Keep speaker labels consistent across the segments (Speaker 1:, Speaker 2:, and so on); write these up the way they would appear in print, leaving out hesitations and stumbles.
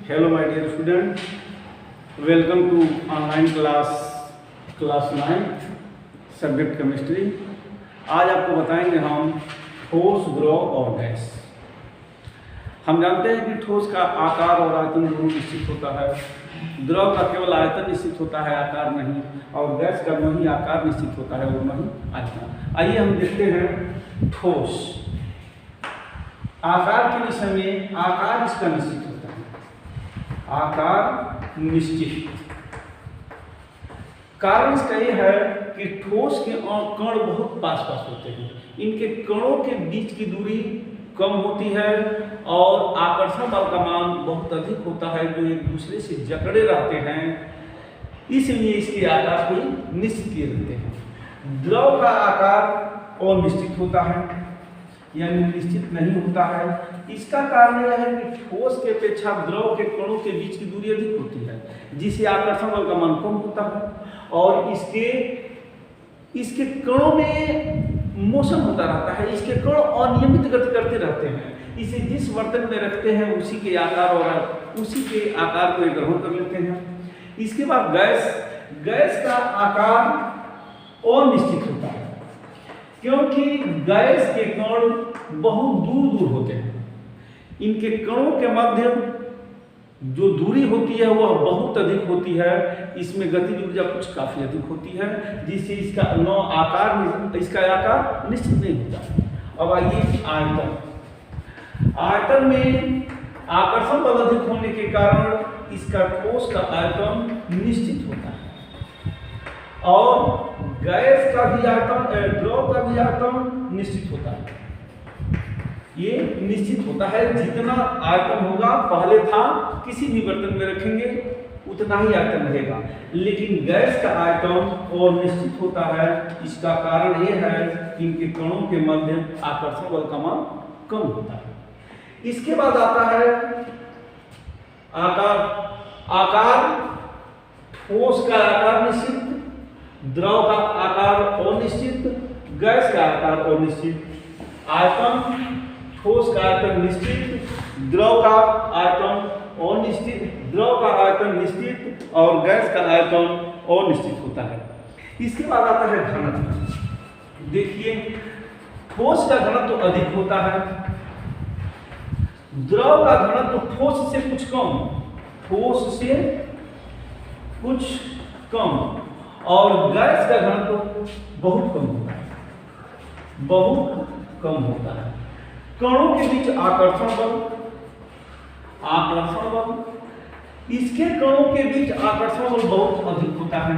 Speaker 1: Hello my dear student, welcome to online class 9 subject chemistry. आज आपको बताएंगे हम ठोस, द्रव और गैस। हम जानते हैं कि ठोस का आकार और आयतन दोनों निश्चित होता है, द्रव का केवल आयतन निश्चित होता है, आकार नहीं, और गैस का वही आकार निश्चित होता है, वो नहीं आयतन। आइए हम देखते हैं ठोस। आकार के विषय में आकार इसका निश्चित होता है, आकार निश्चित। कारण इसका यह है कि ठोस के कण बहुत पास पास होते हैं, इनके कणों के बीच की दूरी कम होती है और आकर्षण बल का मान बहुत अधिक होता है, जो एक दूसरे से जकड़े रहते हैं, इसलिए इसके आकार को निश्चित किए रहते हैं। द्रव का आकार अनिश्चित होता है, यानी निश्चित नहीं होता है। इसका कारण यह है कि ठोस के अपेक्षा द्रव के कणों के बीच की दूरी अधिक होती है, जिससे आकर्षण बल का मान कम होता है और इसके कणों में मोशन होता रहता है, इसके कण अनियमित गति करते रहते हैं। इसे जिस बर्तन में रखते हैं उसी के आकार को ग्रहण कर लेते हैं। इसके बाद गैस का आकार अनिश्चित होता है, क्योंकि गैस के कण बहुत दूर दूर होते हैं। इनके कणों के मध्य जो दूरी होती है वह बहुत अधिक होती है, इसमें गतिज ऊर्जा कुछ काफी अधिक होती है, जिससे इसका आकार निश्चित नहीं होता। अब आइए आयतन में आकर्षण बल अधिक होने के कारण इसका ठोस का आयतन निश्चित होता है और गैस का भी आयतन, द्रव का भी आयतन निश्चित होता है। ये निश्चित होता है, जितना आयतन होगा पहले था किसी भी बर्तन में रखेंगे उतना ही आयतन रहेगा, लेकिन गैस का आयतन और निश्चित होता है। इसका कारण ये है कि इनके कणों के मध्य आकर्षण बल का मान कम होता है। इसके बाद आता है आकार। ठोस का आकार निश्चित, द्रव का आकार अनिश्चित, गैस का आकार अनिश्चित। आयतन, ठोस का आयतन निश्चित, द्रव का आयतन अनिश्चित, द्रव का आयतन निश्चित और गैस का आयतन अनिश्चित होता है। इसके बाद आता है घनत्व। देखिए, ठोस का घनत्व तो अधिक होता है, द्रव का घनत्व तो ठोस से कुछ कम, ठोस से कुछ कम, और गैस का घनत्व तो बहुत कम होता है, बहुत कम होता है। कणों के बीच आकर्षण बल, इसके कणों के बीच आकर्षण बल बहुत अधिक होता है।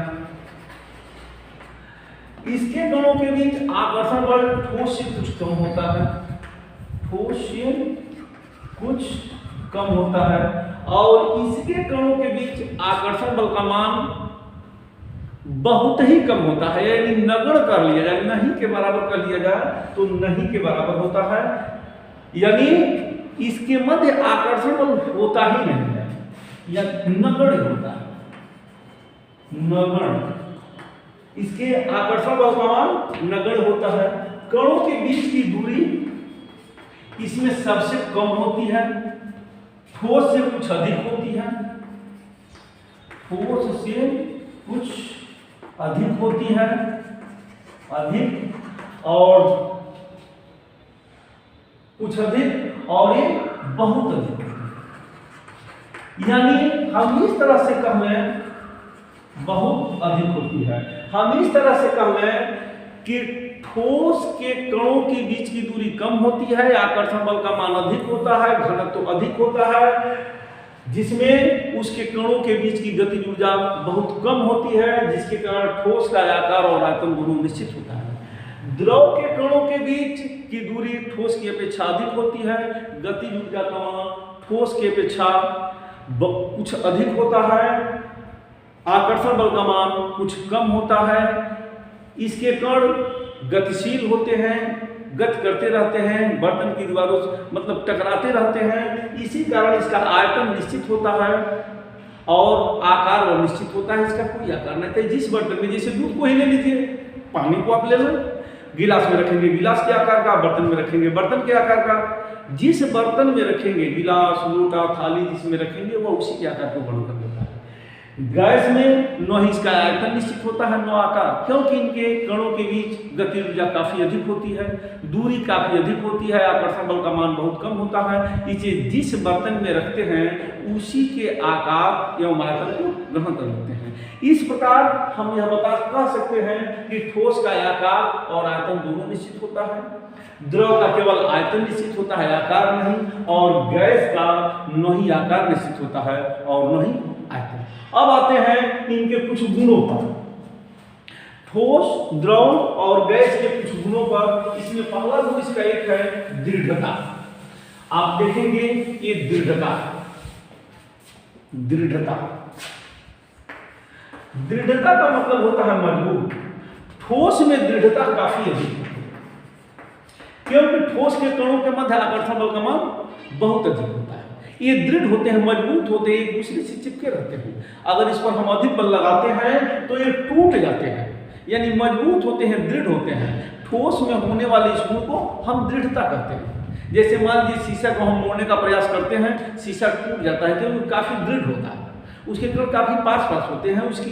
Speaker 1: इसके कणों के बीच आकर्षण बल ठोस से कुछ कम होता है, ठोस से कुछ कम होता है, और इसके कणों के बीच आकर्षण बल का मान बहुत ही कम होता है, यानी नगण्य कर लिया जाए, नहीं के बराबर कर लिया जाए तो नहीं के बराबर होता है, यानी इसके मध्य आकर्षण बल होता ही नहीं है, या नगण्य होता है, नगण्य। इसके आकर्षण बल का मान नगण्य होता है। कणों के बीच की दूरी इसमें सबसे कम होती है, ठोस से कुछ अधिक होती है, ठोस से कुछ अधिक होती है, अधिक और कुछ अधिक और ये बहुत अधिक, यानी हम इस तरह से कह लें बहुत अधिक होती है। हम इस तरह से कह लें कि ठोस के कणों के बीच की दूरी कम होती है, आकर्षण बल का मान अधिक होता है, घनत्व तो अधिक होता है, जिसमें उसके कणों के बीच की गतिज ऊर्जा बहुत कम होती है, जिसके कारण ठोस का आकार और आयतन दोनों निश्चित होता है। द्रव के कणों के बीच की दूरी ठोस की अपेक्षा अधिक होती है, गतिज ऊर्जा का मान ठोस की अपेक्षा कुछ अधिक होता है, आकर्षण बल का मान कुछ कम होता है। इसके कण गतिशील होते हैं, गति करते रहते हैं, बर्तन की दीवारों से मतलब टकराते रहते हैं, इसी कारण इसका आयतन निश्चित होता है और आकार अनिश्चित होता है। इसका कोई आकार नहीं था। जिस बर्तन में, जैसे दूध को ही ले लीजिए, पानी को आप ले लो, गिलास में रखेंगे गिलास के आकार का, बर्तन में रखेंगे बर्तन के आकार का, जिस बर्तन में रखेंगे, गिलास, लोटा, थाली जिसमें रखेंगे वह उसी के आकार को ग्रहण कर लेता है। गैस में न ही इसका आयतन निश्चित होता है न आकार, क्योंकि इनके कणों के बीच गति ऊर्जा काफी अधिक होती है, दूरी काफी अधिक होती है, आकर्षण बल का मान बहुत कम होता है। इसे जिस बर्तन में रखते हैं उसी के आकार एवं आयतन को ग्रहण कर लेते हैं। इस प्रकार हम यह कह सकते हैं कि ठोस का आकार और आयतन दोनों निश्चित होता है, द्रव का केवल आयतन निश्चित होता है, आकार नहीं, और गैस का न ही आकार निश्चित होता है और न ही आयतन। अब आते हैं इनके कुछ गुणों पर, ठोस, द्रव और गैस के कुछ गुणों पर। इसमें पहला गुण इसका एक है दृढ़ता। आप देखेंगे ये दृढ़ता, दृढ़ता, दृढ़ता का मतलब होता है मजबूत। ठोस में दृढ़ता काफी अधिक है, क्योंकि ठोस के कणों के मध्य आकर्षण बल का मान बहुत अधिक होता है। ये दृढ़ होते हैं, मजबूत होते हैं, एक दूसरे से चिपके रहते हैं। अगर इस पर हम अधिक बल लगाते हैं तो ये टूट जाते हैं, यानी मजबूत होते हैं, दृढ़ होते हैं। ठोस में होने वाले इस गुण को हम दृढ़ता कहते हैं। जैसे मान लीजिए शीशा को हम मोड़ने का प्रयास करते हैं, शीशा टूट जाता है क्योंकि काफी दृढ़ होता है, उसके कण काफी पास होते हैं, उसकी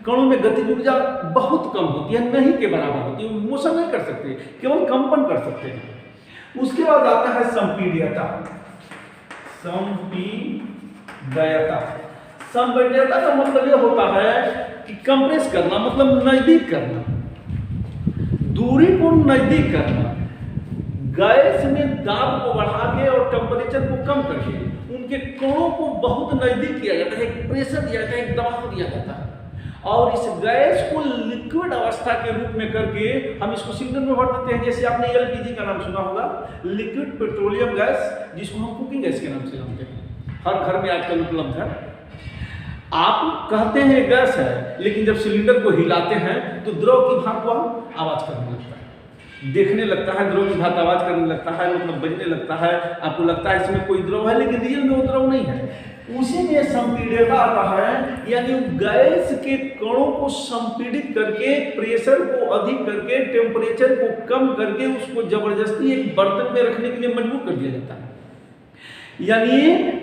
Speaker 1: कणों में गतिज ऊर्जा बहुत कम होती है, नहीं के बराबर होती है, मोशन नहीं कर सकते, केवल कंपन कर सकते हैं। उसके बाद आता है संपीड्यता। संपीड्यता, संपीड्यता का मतलब यह होता है कि कंप्रेस करना, मतलब नजदीक करना, दूरी को नजदीक करना। गैस में दाब को बढ़ा के और टेम्परेचर को कम करके उनके कणों को बहुत नजदीक किया जाता है, एक प्रेशर दिया जाता है, एक दबाव दिया जाता है, और इस गैस को लिक्विड अवस्था के रूप में करके हम इसको सिलेंडर में भर देते हैं। जैसे आपने एलपीजी का नाम सुना होगा, लिक्विड पेट्रोलियम गैस, जिसको हम कुकिंग गैस के नाम से जानते हैं, हर घर में आजकल उपलब्ध है। आप कहते हैं गैस है, लेकिन जब सिलेंडर को हिलाते हैं तो द्रव की भांति वह आवाज करने लगता है, देखने लगता है, द्रव की भांति आवाज करने लगता है, मतलब बजने लगता है। आपको लगता है इसमें कोई द्रव है, लेकिन रियल में वो द्रव नहीं है। उसी में संपीड्यता आता है, यानी गैस के कणों को संपीड़ित करके, प्रेशर को अधिक करके, टेम्परेचर को कम करके उसको जबरदस्ती एक बर्तन में रखने के लिए मजबूर कर दिया जाता है। यानी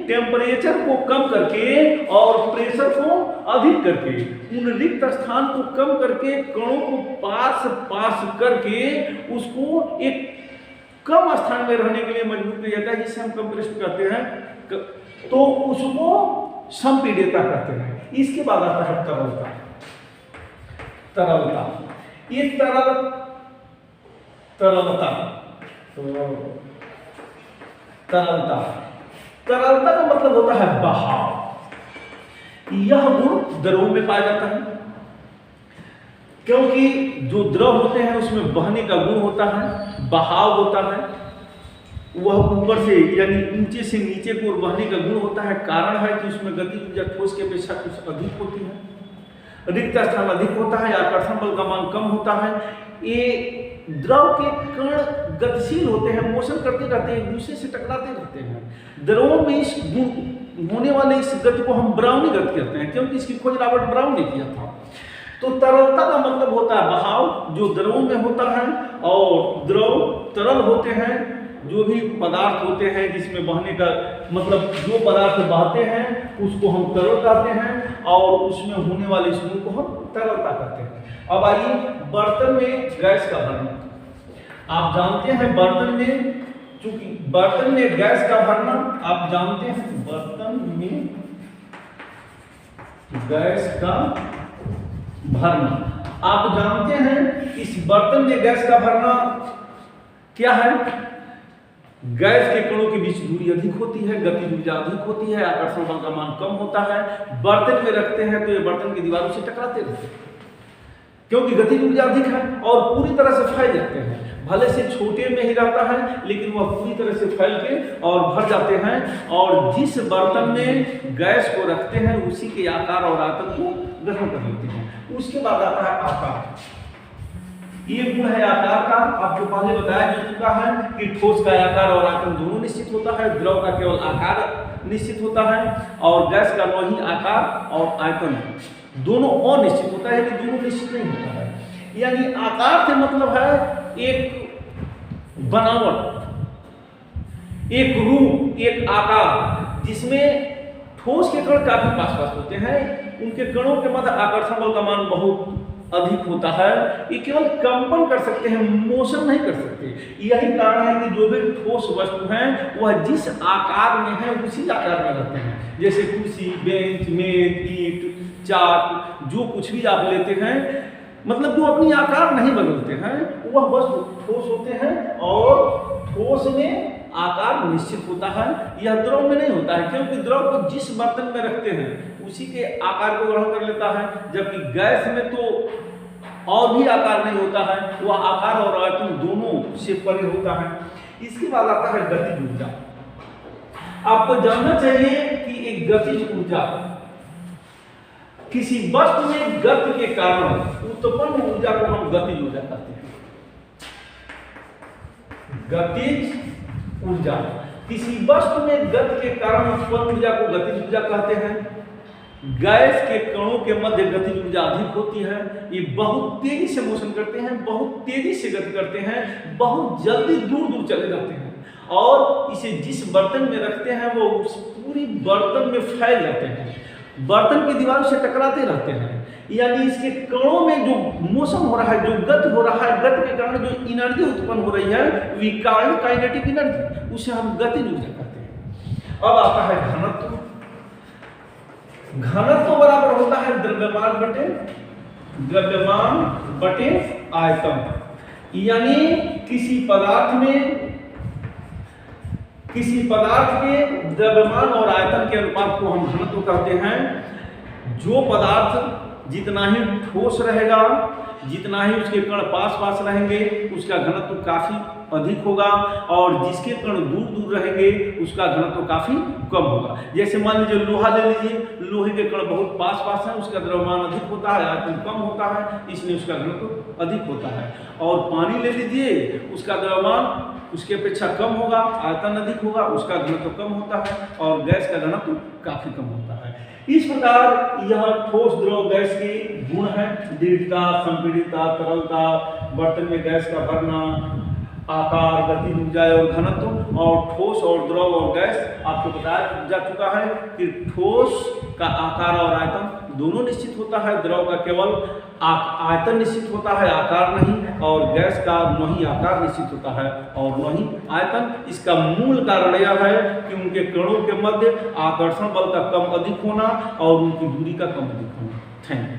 Speaker 1: टेम्परेचर को कम करके और प्रेशर को अधिक करके, उन रिक्त स्थान को कम करके, कणों को पास करके उसको एक कम स्थान में रहने के लिए मजबूर किया जाता है, जिसे हम कंप्रेस्ड कहते हैं, तो उसको संपीड्यता कहते हैं। इसके बाद आता है तरलता। तरलता, ये तरलता का मतलब होता है बहाव। यह गुण द्रव में पाया जाता है, क्योंकि जो द्रव होते हैं उसमें बहने का गुण होता है, बहाव होता है, वह ऊपर से यानी ऊंचे से नीचे को बहने का गुण होता है। कारण है कि उसमें गति ऊर्जा ठोस के अपेक्षा कुछ अधिक होती है, रिक्त स्थान अधिक होता है, आकर्षण बल का मान कम होता है। ये द्रव के कण गतिशील होते हैं, मोशन करते रहते हैं, एक दूसरे से टकराते रहते हैं। द्रवों में इस गुण होने वाले इस गति को हम ब्राउनी गति कहते हैं, क्योंकि इसकी खोज रॉबर्ट ब्राउन ने किया था। तो तरलता का मतलब होता है बहाव, जो द्रवों में होता है, और द्रव तरल होते हैं, जो भी पदार्थ होते हैं जिसमें बहने का मतलब जो पदार्थ बहते हैं उसको हम तरल कहते हैं, और उसमें होने वाले इस गुण को हम तरलता कहते हैं। अब आइए बर्तन में गैस का भरना। आप जानते हैं बर्तन में, चूंकि बर्तन में गैस का भरना आप जानते हैं, बर्तन में गैस का भरना आप जानते हैं। इस बर्तन में गैस का भरना क्या है? गैस के कणों के बीच दूरी अधिक होती है, गति ऊर्जा अधिक होती है, आकर्षण बल का मान कम होता है। बर्तन में रखते हैं तो ये बर्तन की दीवारों से टकराते रहते हैं, क्योंकि गति ऊर्जा अधिक है और पूरी तरह से फैल जाते हैं। भले से छोटे में ही रहता है, लेकिन वह पूरी तरह से फैल के और भर जाते हैं। और जिस बर्तन में गैस को रखते हैं उसी के आकार और आयतन को ग्रहण कर लेते हैं। उसके बाद आता है आकार। ये गुण है आकार का। आपको पहले बताया जा चुका है कि ठोस का आकार और आयतन दोनों निश्चित होता है, द्रव का केवल आकार निश्चित होता है, और गैस का वही आकार और आयतन दोनों अनिश्चित होता है, कि दोनों निश्चित नहीं होता है। यानी आकार से मतलब है एक बनावट, एक रूप, एक आकार, जिसमें ठोस के कण काफी पास पास होते हैं, उनके कणों के मध्य आकर्षण बल का मान बहुत अधिक होता है। ये केवल कंपन कर सकते हैं, मोशन नहीं कर सकते। यही कारण है कि जो भी ठोस वस्तु हैं वह जिस आकार में है उसी आकार में रहते हैं। जैसे कुर्सी, बेंच, मेज, ईंट, चाक, जो कुछ भी आप लेते हैं, मतलब जो अपनी आकार नहीं बदलते हैं, वह वस्तु ठोस होते हैं। और ठोस में आकार निश्चित होता है, यह द्रव में नहीं होता है, क्योंकि द्रव को जिस बर्तन में रखते हैं उसी के आकार को ग्रहण कर लेता है, जबकि गैस में तो और भी आकार नहीं होता है, वह आकार और आयतन दोनों से परे होता है। इसके बाद आता है गतिज ऊर्जा। आपको जानना चाहिए कि एक गतिज ऊर्जा किसी वस्तु में गति के कारण उत्पन्न ऊर्जा को हम गतिज ऊर्जा कहते हैं। गतिज ऊर्जा, किसी वस्तु में गति के कारण उत्पन्न ऊर्जा को गतिज ऊर्जा कहते हैं। गैस के कणों के मध्य गतिज ऊर्जा अधिक होती है। ये बहुत तेजी से मोशन करते हैं, बहुत तेजी से गति करते हैं, बहुत जल्दी दूर दूर चले जाते हैं, और इसे जिस बर्तन में रखते हैं वो उस पूरी बर्तन में फैल जाते हैं, बर्तन की दीवार से टकराते रहते हैं। यानी इसके कणों में जो मोशन हो रहा है, जो गति हो रहा है, गति के कारण जो एनर्जी उत्पन्न हो रही है, विकर्ण काइनेटिक एनर्जी, उसे हम गतिज ऊर्जा कहते हैं। अब आता है घनत्व। घनत्व बराबर होता है द्रव्यमान बटे आयतन। यानी किसी पदार्थ के द्रव्यमान और आयतन के अनुपात को हम घनत्व कहते हैं। जो पदार्थ जितना ही ठोस रहेगा, जितना ही उसके कण पास पास रहेंगे, उसका घनत्व काफी अधिक होगा, और जिसके कण दूर दूर रहेंगे उसका घनत्व काफी कम होगा। जैसे मान लीजिए लोहा ले लीजिए, लोहे के कण बहुत पास पास हैं, उसका द्रव्यमान अधिक होता है, आयतन कम होता है, इसलिए उसका घनत्व अधिक होता है। और पानी ले लीजिए, उसका द्रव्यमान उसके अपेक्षा कम होगा, आयतन अधिक होगा, उसका घनत्व कम होता है, और गैस का घनत्व काफी कम होता है। इस प्रकार यह ठोस द्रव गैस के गुण है: दृढ़ता, संपीड़ितता, तरलता, बर्तन में गैस का भरना, आकार, गति, ऊर्जा और घनत्व। और ठोस और द्रव और गैस आपको बताया जा चुका है कि ठोस का आकार और आयतन दोनों निश्चित होता है, द्रव का केवल आयतन निश्चित होता है, आकार नहीं, और गैस का न ही आकार निश्चित होता है और न ही आयतन। इसका मूल कारण यह है कि उनके कणों के मध्य आकर्षण बल का कम अधिक होना और उनकी दूरी का कम अधिक होना। Thank you.